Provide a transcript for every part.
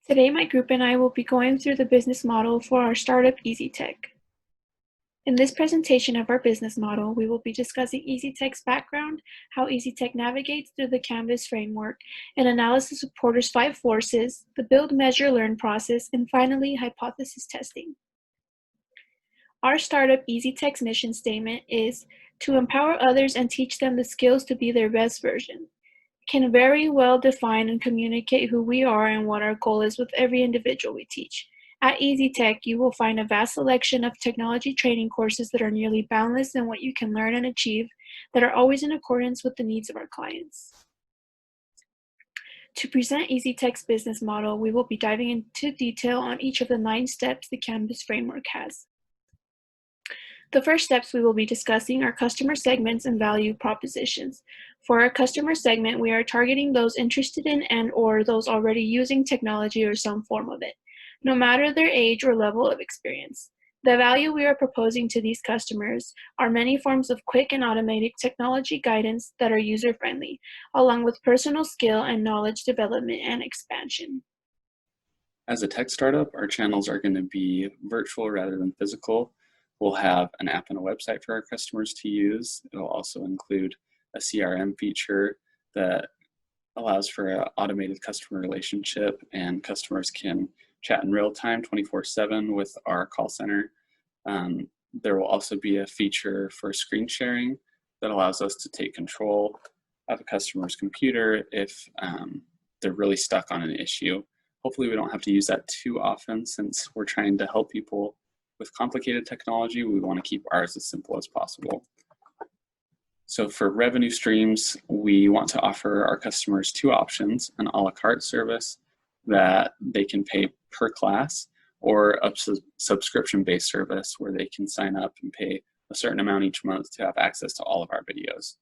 Today, my group and I will be going through the business model for our startup EasyTech. In this presentation of our business model, we will be discussing EasyTech's background, how EasyTech navigates through the Canvas framework, an analysis of Porter's 5 forces, the build, measure, learn process, and finally, hypothesis testing. Our startup EasyTech's mission statement is to empower others and teach them the skills to be their best version. Can very well define and communicate who we are and what our goal is with every individual we teach. At EasyTech, you will find a vast selection of technology training courses that are nearly boundless in what you can learn and achieve, that are always in accordance with the needs of our clients. To present EasyTech's business model, we will be diving into detail on each of the 9 steps the Canvas framework has. The first steps we will be discussing are customer segments and value propositions. For our customer segment, we are targeting those interested in and/or those already using technology or some form of it, no matter their age or level of experience. The value we are proposing to these customers are many forms of quick and automated technology guidance that are user-friendly, along with personal skill and knowledge development and expansion. As a tech startup, our channels are going to be virtual rather than physical. We'll have an app and a website for our customers to use. It'll also include a CRM feature that allows for an automated customer relationship, and customers can chat in real time 24/7 with our call center. There will also be a feature for screen sharing that allows us to take control of a customer's computer if they're really stuck on an issue. Hopefully we don't have to use that too often, since we're trying to help people with complicated technology. We want to keep ours as simple as possible. So for revenue streams, we want to offer our customers 2 options: an a la carte service that they can pay per class, or a subscription-based service where they can sign up and pay a certain amount each month to have access to all of our videos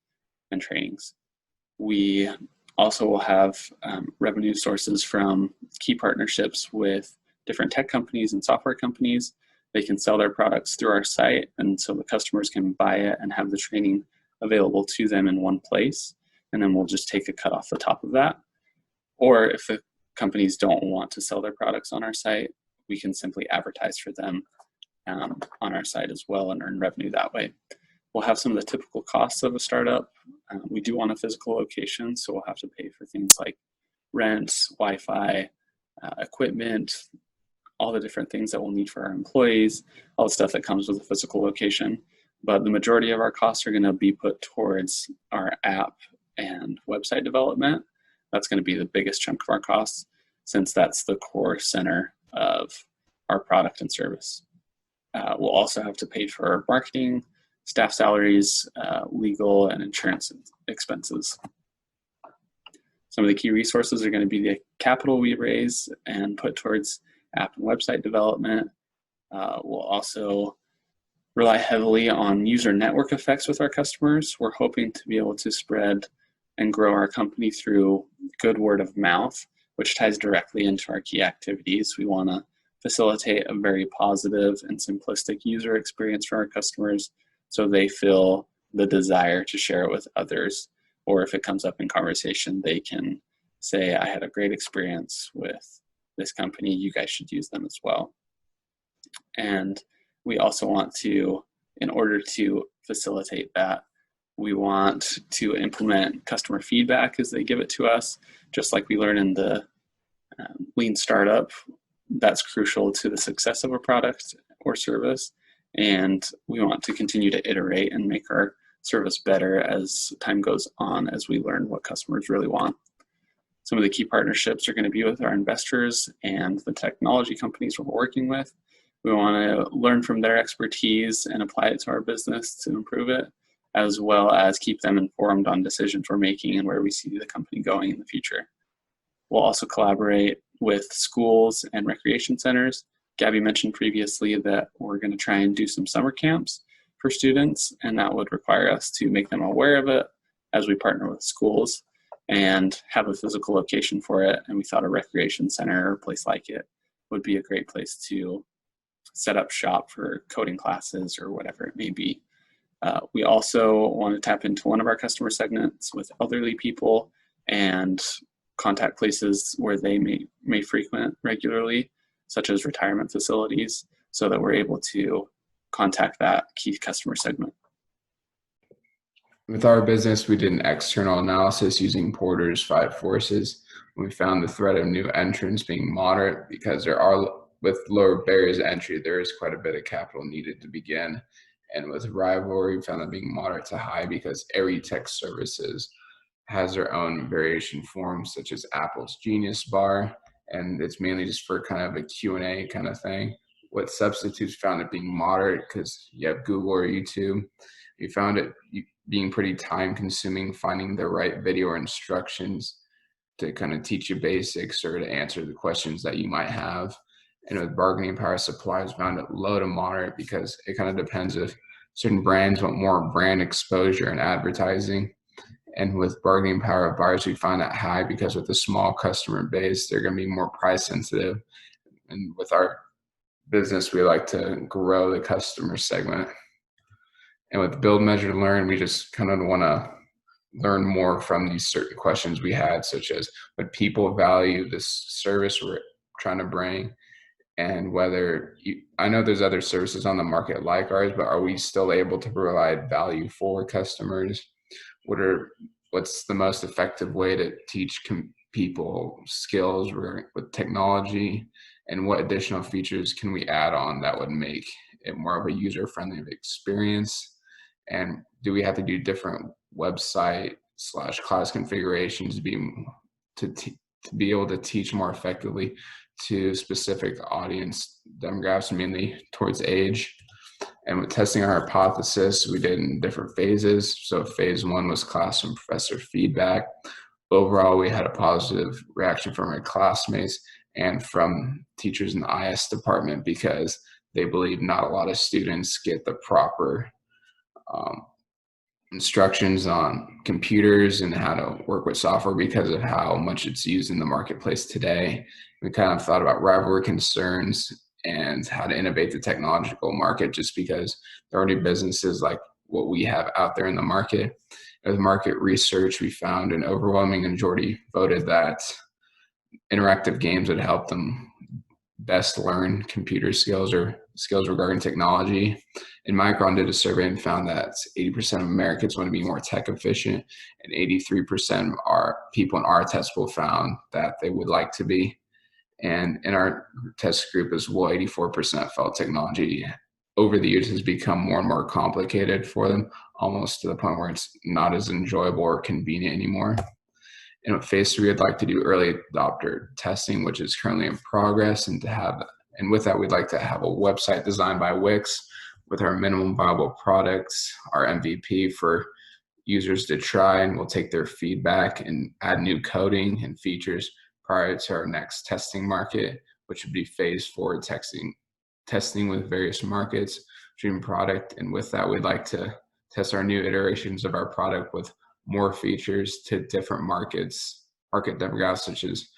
and trainings. We also will have revenue sources from key partnerships with different tech companies and software companies. They can sell their products through our site, and so the customers can buy it and have the training available to them in one place, and then we'll just take a cut off the top of that. Or if the companies don't want to sell their products on our site, we can simply advertise for them on our site as well and earn revenue that way. We'll have some of the typical costs of a startup. We do want a physical location, so we'll have to pay for things like rent, Wi-Fi, equipment, all the different things that we'll need for our employees, all the stuff that comes with a physical location. But the majority of our costs are going to be put towards our app and website development. That's going to be the biggest chunk of our costs, since that's the core center of our product and service. We'll also have to pay for marketing, staff salaries, legal and insurance expenses. Some of the key resources are going to be the capital we raise and put towards app and website development. We'll also rely heavily on user network effects with our customers. We're hoping to be able to spread and grow our company through good word of mouth, which ties directly into our key activities. We want to facilitate a very positive and simplistic user experience for our customers, so they feel the desire to share it with others, or if it comes up in conversation, they can say, I had a great experience with this company, you guys should use them as well. And we also want to, in order to facilitate that, we want to implement customer feedback as they give it to us, just like we learn in the lean startup. That's crucial to the success of a product or service, and we want to continue to iterate and make our service better as time goes on, as we learn what customers really want. Some of the key partnerships are going to be with our investors and the technology companies we're working with. We want to learn from their expertise and apply it to our business to improve it, as well as keep them informed on decisions we're making and where we see the company going in the future. We'll also collaborate with schools and recreation centers. Gabby mentioned previously that we're going to try and do some summer camps for students, and that would require us to make them aware of it as we partner with schools and have a physical location for it. And we thought a recreation center or a place like it would be a great place to set up shop for coding classes or whatever it may be. We also want to tap into one of our customer segments with elderly people and contact places where they may may frequent regularly, such as retirement facilities, so that we're able to contact that key customer segment. With our business, we did an external analysis using Porter's 5 forces. We found the threat of new entrants being moderate because with lower barriers to entry, there is quite a bit of capital needed to begin. And with rivalry, we found it being moderate to high because every tech services has their own variation forms, such as Apple's Genius Bar, and it's mainly just for kind of a Q&A kind of thing. With substitutes, found it being moderate because you have Google or YouTube. We found it being pretty time consuming, finding the right video or instructions to kind of teach you basics or to answer the questions that you might have. And with bargaining power supplies, found it low to moderate because it kind of depends if certain brands want more brand exposure and advertising. And with bargaining power of buyers, we find that high because with a small customer base, they're going to be more price sensitive. And with our business, we like to grow the customer segment. And with build, measure, learn, we just kind of want to learn more from these certain questions we had, such as would people value this service we're trying to bring, and whether I know there's other services on the market like ours, but are we still able to provide value for customers? What's the most effective way to teach people skills with technology, and what additional features can we add on that would make it more of a user-friendly experience? And do we have to do different website/class configurations to be able to teach more effectively to specific audience demographics, mainly towards age? And with testing our hypothesis, we did in different phases. So phase 1 was classroom professor feedback. Overall, we had a positive reaction from our classmates and from teachers in the IS department because they believe not a lot of students get the proper instructions on computers and how to work with software because of how much it's used in the marketplace today. We kind of thought about rivalry concerns and how to innovate the technological market just because there are already businesses like what we have out there in the market. With market research, we found an overwhelming majority voted that interactive games would help them best learn computer skills or skills regarding technology. And Micron did a survey and found that 80% of Americans want to be more tech efficient, and 83% of our people in our test pool found that they would like to be. And in our test group as well, 84% felt technology over the years has become more and more complicated for them, almost to the point where it's not as enjoyable or convenient anymore. And with phase 3, I'd like to do early adopter testing, which is currently in progress, and with that, we'd like to have a website designed by Wix with our minimum viable products, our MVP for users to try, and we'll take their feedback and add new coding and features prior to our next testing market, which would be phase 4 testing with various markets, dream product. And with that, we'd like to test our new iterations of our product with more features to different market demographics such as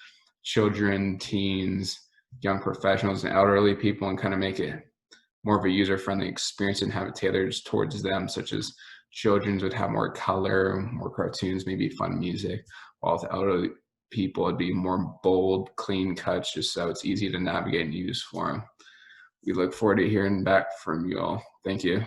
children, teens, young professionals, and elderly people, and kind of make it more of a user-friendly experience and have it tailored towards them, such as children's would have more color, more cartoons, maybe fun music, while with elderly people it'd be more bold, clean cuts, just so it's easy to navigate and use for them. We look forward to hearing back from you all. Thank you.